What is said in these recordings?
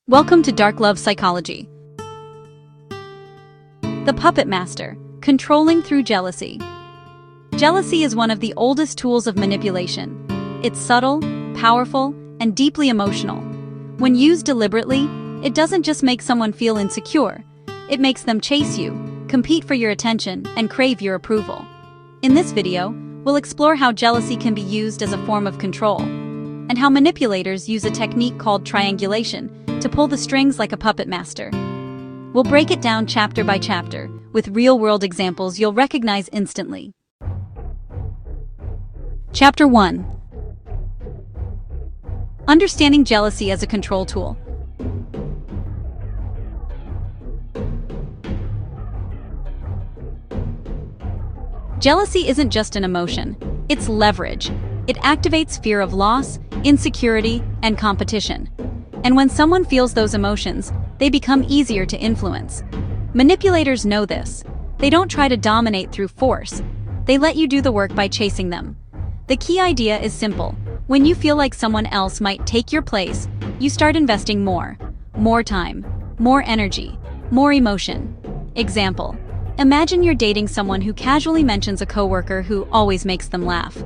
Welcome to Dark Love Psychology. The puppet master, controlling through jealousy. Jealousy is one of the oldest tools of manipulation. It's subtle, powerful, and deeply emotional. When used deliberately, it doesn't just make someone feel insecure, it makes them chase you, compete for your attention, and crave your approval. In this video, we'll explore how jealousy can be used as a form of control, and how manipulators use a technique called triangulation to pull the strings like a puppet master. We'll break it down chapter by chapter, with real-world examples you'll recognize instantly. Chapter 1. Understanding jealousy as a control tool. Jealousy isn't just an emotion, it's leverage. It activates fear of loss, insecurity, and competition. And when someone feels those emotions, they become easier to influence. Manipulators know this. They don't try to dominate through force. They let you do the work by chasing them. The key idea is simple. When you feel like someone else might take your place, you start investing more time, more energy, more emotion. Example: imagine you're dating someone who casually mentions a coworker who always makes them laugh.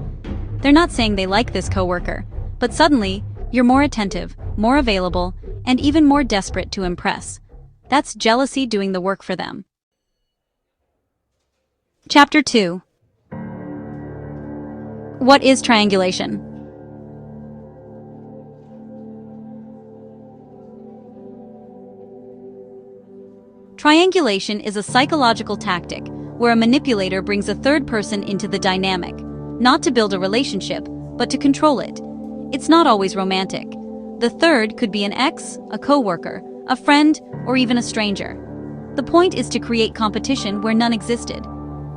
They're not saying they like this coworker, but suddenly, you're more attentive, more available, and even more desperate to impress. That's jealousy doing the work for them. Chapter 2. What is triangulation? Triangulation is a psychological tactic where a manipulator brings a third person into the dynamic, not to build a relationship, but to control it. It's not always romantic. The third could be an ex, a coworker, a friend, or even a stranger. The point is to create competition where none existed.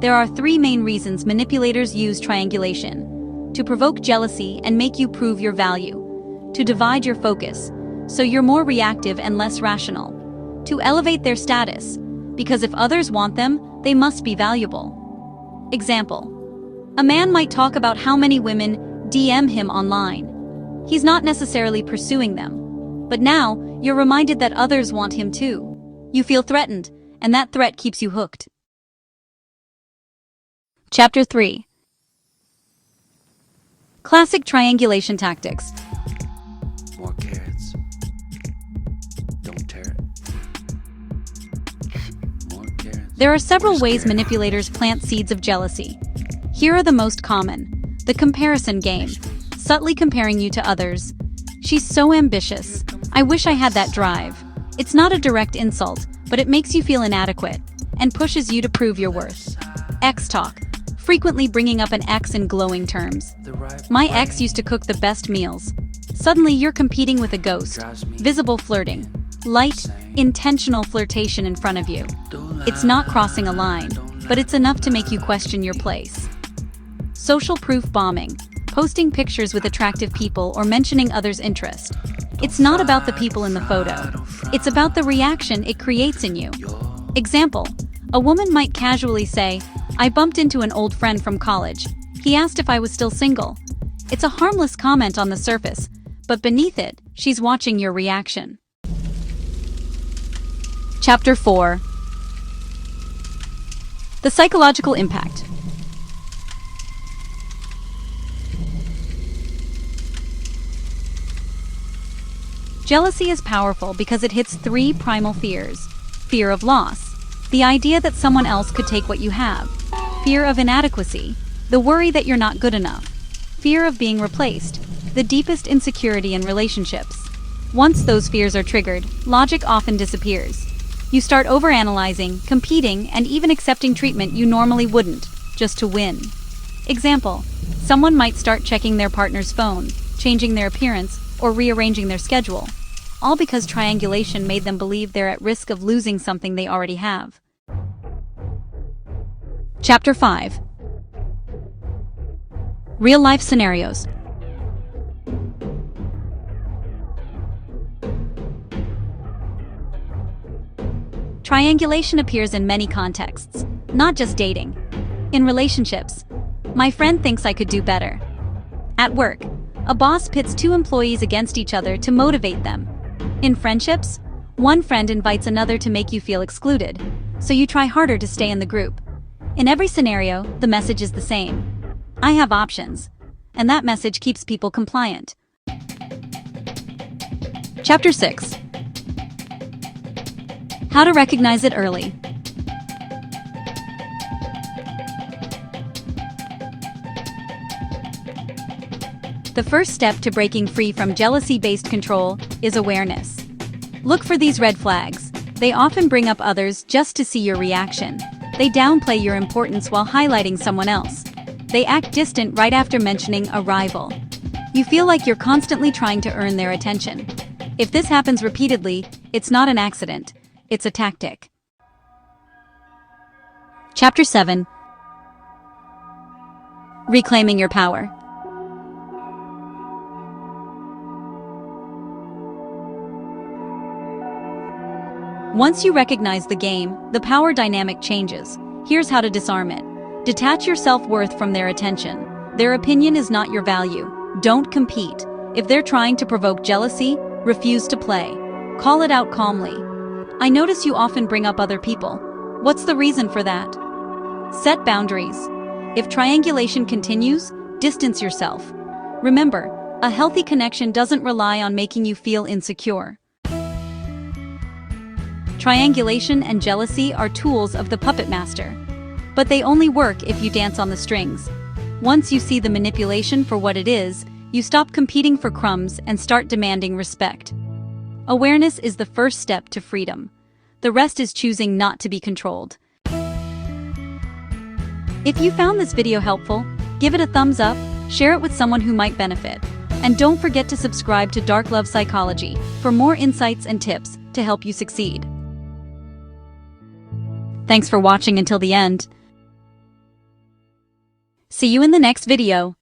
There are three main reasons manipulators use triangulation: to provoke jealousy and make you prove your value, to divide your focus, so you're more reactive and less rational, to elevate their status, because if others want them, they must be valuable. Example: a man might talk about how many women DM him online. He's not necessarily pursuing them, but now you're reminded that others want him too. You feel threatened, and that threat keeps you hooked. Chapter 3. Classic triangulation tactics. More carrots. Don't tear it. More carrots. There are several ways manipulators plant seeds of jealousy. Here are the most common. The comparison game, subtly comparing you to others. She's so ambitious. I wish I had that drive. It's not a direct insult, but it makes you feel inadequate and pushes you to prove your worth. Ex talk, frequently bringing up an ex in glowing terms. My ex used to cook the best meals. Suddenly you're competing with a ghost. Visible flirting. Light, intentional flirtation in front of you. It's not crossing a line, but it's enough to make you question your place. Social proof bombing, posting pictures with attractive people or mentioning others' interest. It's not about the people in the photo. It's about the reaction it creates in you. Example: a woman might casually say, "I bumped into an old friend from college. He asked if I was still single." It's a harmless comment on the surface, but beneath it, she's watching your reaction. Chapter 4. The psychological impact. Jealousy is powerful because it hits three primal fears. Fear of loss, the idea that someone else could take what you have. Fear of inadequacy, the worry that you're not good enough. Fear of being replaced, the deepest insecurity in relationships. Once those fears are triggered, logic often disappears. You start overanalyzing, competing, and even accepting treatment you normally wouldn't, just to win. Example: someone might start checking their partner's phone, changing their appearance, or rearranging their schedule, all because triangulation made them believe they're at risk of losing something they already have. Chapter 5. Real-life scenarios. Triangulation appears in many contexts, not just dating. In relationships, my friend thinks I could do better. At work, a boss pits two employees against each other to motivate them. In friendships, one friend invites another to make you feel excluded, so you try harder to stay in the group. In every scenario, the message is the same. I have options, and that message keeps people compliant. Chapter 6. How to recognize it early. The first step to breaking free from jealousy-based control is awareness. Look for these red flags. They often bring up others just to see your reaction. They downplay your importance while highlighting someone else. They act distant right after mentioning a rival. You feel like you're constantly trying to earn their attention. If this happens repeatedly, it's not an accident. It's a tactic. Chapter 7. Reclaiming your power. Once you recognize the game, the power dynamic changes. Here's how to disarm it. Detach your self-worth from their attention. Their opinion is not your value. Don't compete. If they're trying to provoke jealousy, refuse to play. Call it out calmly. I notice you often bring up other people. What's the reason for that? Set boundaries. If triangulation continues, distance yourself. Remember, a healthy connection doesn't rely on making you feel insecure. Triangulation and jealousy are tools of the puppet master. But they only work if you dance on the strings. Once you see the manipulation for what it is, you stop competing for crumbs and start demanding respect. Awareness is the first step to freedom. The rest is choosing not to be controlled. If you found this video helpful, give it a thumbs up, share it with someone who might benefit. And don't forget to subscribe to Dark Love Psychology for more insights and tips to help you succeed. Thanks for watching until the end. See you in the next video.